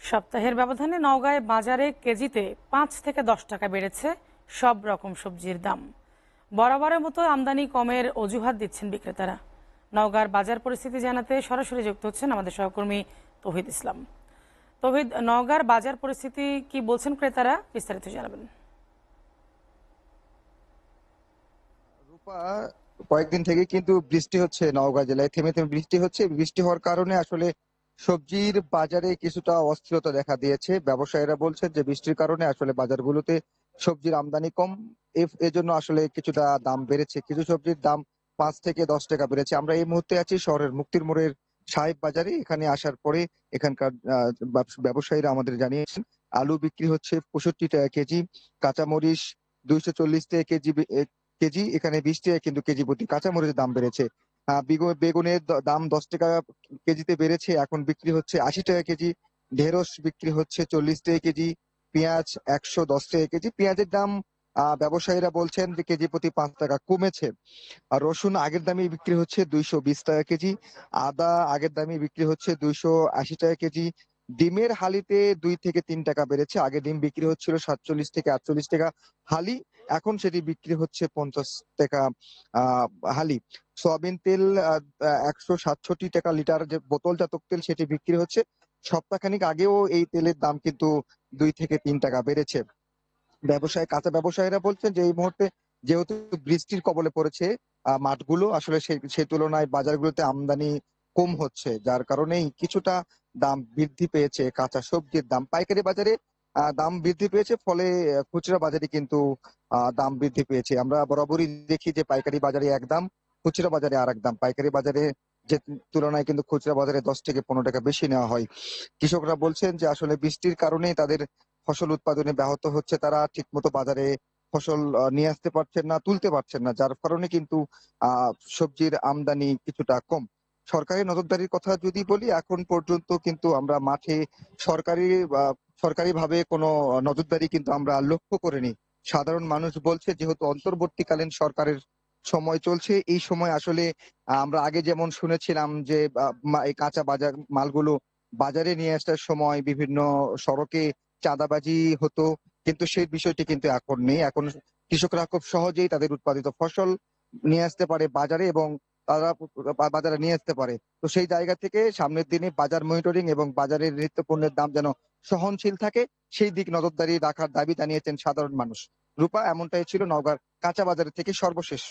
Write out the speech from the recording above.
সপ্তাহের ব্যবধানে নওগাঁয় বাজারে কেজিতে 5 থেকে 10 টাকা বেড়েছে সব রকম সবজির দাম। বরাবরের মতো আমদানি কমের অজুহাত দিচ্ছেন বিক্রেতারা। নওগাঁর বাজার পরিস্থিতি জানাতে সরাসরি যুক্ত হচ্ছেন আমাদের সহকর্মী তৌহিদ ইসলাম। তৌহিদ, নওগাঁর বাজার পরিস্থিতি কি বলছেন ক্রেতারা, বিস্তারিত জানাবেন। রূপা, কয়েকদিন থেকে কিন্তু বৃষ্টি হচ্ছে নওগাঁ জেলায়, থেমে থেমে বৃষ্টি হচ্ছে। বৃষ্টি হওয়ার কারণে আসলে সবজির বাজারে কিছুটা অস্থিরতা দেখা দিয়েছে। ব্যবসায়ীরা বলছেন যে বৃষ্টির কারণে আসলে বাজারগুলোতে সবজির আমদানি কম, এজন্য আসলে কিছুটা দাম বেড়েছে। কিছু সবজির দাম 5 থেকে 10 টাকা বেড়েছে। আমরা এই মুহূর্তে আছি শহরের মুক্তির মোড়ের সাহেব বাজারে। এখানে আসার পরে এখানকার ব্যবসায়ীরা আমাদের জানিয়েছেন আলু বিক্রি হচ্ছে 65 টাকা কেজি, কাঁচামরিচ 240 টাকা কেজি, এখানে 20 টাকা কিন্তু কেজি প্রতি কাঁচামরিচের দাম বেড়েছে। বেগুনের দাম 10 টাকা কেজিতে বেড়েছে, এখন বিক্রি হচ্ছে 80 টাকা কেজি। ঢেঁড়স বিক্রি হচ্ছে 40 টাকা কেজি। পেঁয়াজ 110 টাকা কেজি। পেঁয়াজের দাম ব্যবসায়ীরা বলছেন যে কেজি প্রতি 5 টাকা কমেছে। আর রসুন আগের দামে বিক্রি হচ্ছে 220 টাকা কেজি। আদা আগের দামে বিক্রি হচ্ছে 280 টাকা কেজি। ডিমের হালিতে 2 থেকে 3 টাকা বেড়েছে। আগে ডিম বিক্রি হচ্ছিল 47 থেকে 48 টাকা হালি, এখন সেটি বিক্রি হচ্ছে 50 টাকা হালি। সয়াবিন তেল 167 টাকা লিটার, যে বোতলজাত তেল, সেটি বিক্রি হচ্ছে। সপ্তাহখানিক আগেও এই তেলের দাম কিন্তু 2 থেকে 3 টাকা বেড়েছে। কাঁচা ব্যবসায়ীরা বলছেন যে এই মুহূর্তে যেহেতু বৃষ্টির কবলে পড়েছে মাঠগুলো, আসলে সেই তুলনায় বাজারগুলোতে আমদানি কম হচ্ছে, যার কারণেই কিছুটা দাম বৃদ্ধি পেয়েছে কাঁচা সবজির দাম। পাইকারি বাজারে দাম বৃদ্ধি পেয়েছে, ফলে খুচরা বাজারে কিন্তু দাম বৃদ্ধি পেয়েছে। আমরা বরাবরই দেখি যে পাইকারি বাজারে এক দাম, খুচরা বাজারে আর এক দাম। পাইকারি বাজারে যে তুলনায় কিন্তু খুচরা বাজারে 10 থেকে 15 টাকা বেশি নেওয়া হয়। কৃষকরা বলছেন যে আসলে বৃষ্টির কারণে তাদের ফসল উৎপাদনে ব্যাহত হচ্ছে, তারা ঠিকমতো বাজারে ফসল নিয়ে আসতে পারছেন না, তুলতে পারছেন না, যার কারণে কিন্তু সবজির আমদানি কিছুটা কম। সরকারি নজরদারির কথা যদি বলি, এখন পর্যন্ত কিন্তু আমরা মাঠে সরকারি সরকারিভাবে কোনো নজরদারি কিন্তু আমরা লক্ষ্য করিনি। সাধারণ মানুষ বলছে যেহেতু অন্তর্বর্তীকালীন সরকারের সময় চলছে, এই সময় আসলে আমরা আগে যেমন শুনেছিলাম যে এই কাঁচা বাজার মালগুলো বাজারে নিয়ে আসার সময় বিভিন্ন সড়কে চাঁদাবাজি হতো, কিন্তু সেই বিষয়টি কিন্তু এখন নেই। এখন কৃষকরা খুব সহজেই তাদের উৎপাদিত ফসল নিয়ে আসতে পারে বাজারে, এবং তারা বাজারে নিয়ে আসতে পারে। তো সেই জায়গা থেকে সামনের দিনে বাজার মনিটরিং এবং বাজারের নিত্য পণ্যের দাম যেন সহনশীল থাকে, সেই দিক নজরদারি রাখার দাবি জানিয়েছেন সাধারণ মানুষ। রূপা, এমনটাই ছিল নওগাঁর কাঁচা বাজার থেকে সর্বশেষ।